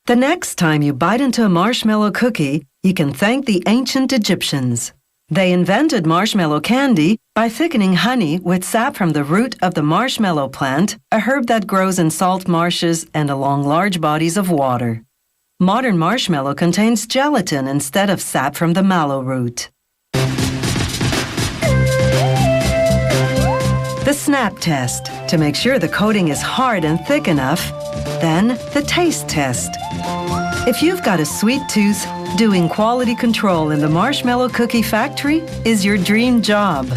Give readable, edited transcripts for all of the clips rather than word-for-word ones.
The next time you bite into a marshmallow cookie, you can thank the ancient Egyptians. They invented marshmallow candy by thickening honey with sap from the root of the marshmallow plant, a herb that grows in salt marshes and along large bodies of water. Modern marshmallow contains gelatin instead of sap from the mallow root. The snap test, to make sure the coating is hard and thick enough. Then, the taste test. If you've got a sweet tooth, doing quality control in the marshmallow cookie factory is your dream job.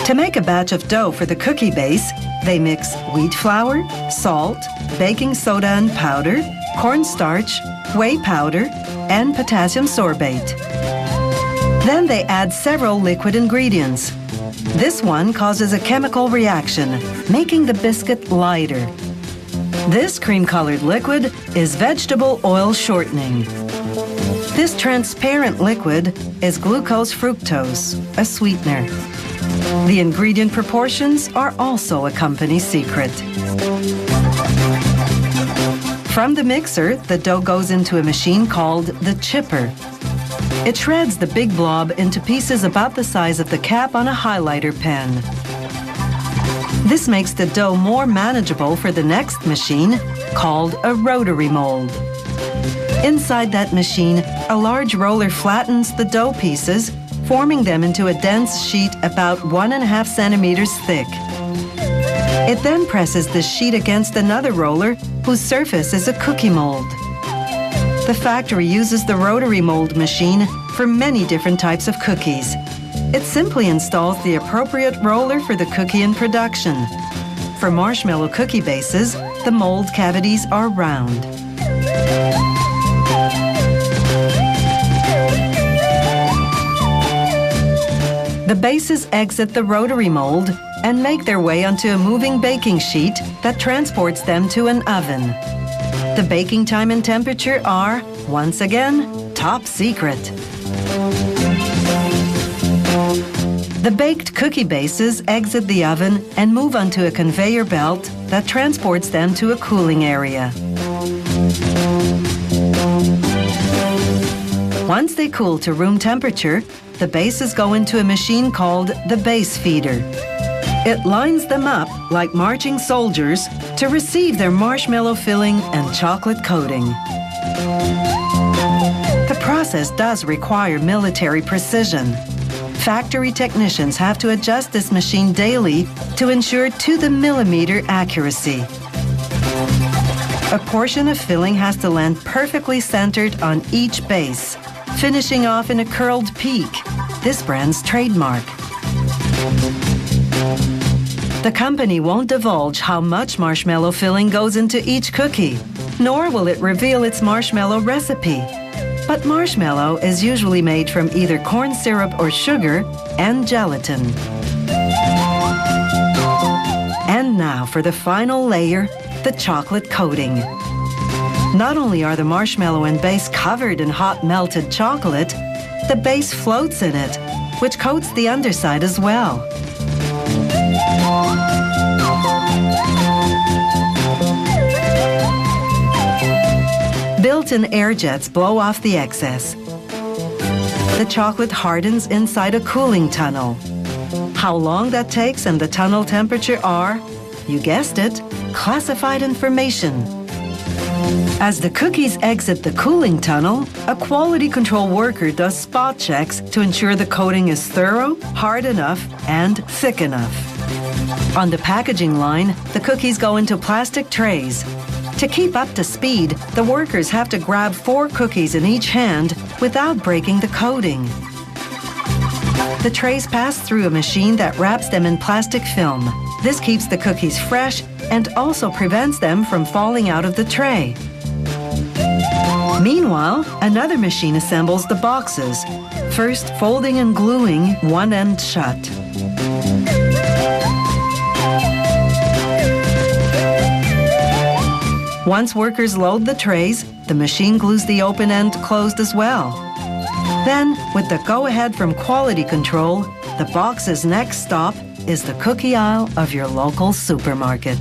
To make a batch of dough for the cookie base, they mix wheat flour, salt, baking soda and powder, cornstarch, whey powder, and potassium sorbate. Then they add several liquid ingredients. This one causes a chemical reaction, making the biscuit lighter. This cream-colored liquid is vegetable oil shortening. This transparent liquid is glucose fructose, a sweetener. The ingredient proportions are also a company secret. From the mixer, the dough goes into a machine called the chipper. It shreds the big blob into pieces about the size of the cap on a highlighter pen. This makes the dough more manageable for the next machine, called a rotary mold. Inside that machine, a large roller flattens the dough pieces, forming them into a dense sheet about 1.5 centimeters thick. It then presses the sheet against another roller, whose surface is a cookie mold. The factory uses the rotary mold machine for many different types of cookies. It simply installs the appropriate roller for the cookie in production. For marshmallow cookie bases, the mold cavities are round. The bases exit the rotary mold and make their way onto a moving baking sheet that transports them to an oven. The baking time and temperature are, once again, top secret. The baked cookie bases exit the oven and move onto a conveyor belt that transports them to a cooling area. Once they cool to room temperature, the bases go into a machine called the base feeder. It lines them up like marching soldiers to receive their marshmallow filling and chocolate coating. The process does require military precision. Factory technicians have to adjust this machine daily to ensure to-the-millimeter accuracy. A portion of filling has to land perfectly centered on each base, finishing off in a curled peak, this brand's trademark. The company won't divulge how much marshmallow filling goes into each cookie, nor will it reveal its marshmallow recipe. But marshmallow is usually made from either corn syrup or sugar and gelatin. And now for the final layer, the chocolate coating. Not only are the marshmallow and base covered in hot melted chocolate, the base floats in it, which coats the underside as well. Built-in air jets blow off the excess. The chocolate hardens inside a cooling tunnel. How long that takes and the tunnel temperature are, you guessed it, classified information. As the cookies exit the cooling tunnel, a quality control worker does spot checks to ensure the coating is thorough, hard enough, and thick enough. On the packaging line, the cookies go into plastic trays. To keep up to speed, the workers have to grab 4 cookies in each hand without breaking the coating. The trays pass through a machine that wraps them in plastic film. This keeps the cookies fresh and also prevents them from falling out of the tray. Meanwhile, another machine assembles the boxes, first folding and gluing one end shut. Once workers load the trays, the machine glues the open end closed as well. Then, with the go-ahead from quality control, the box's next stop is the cookie aisle of your local supermarket.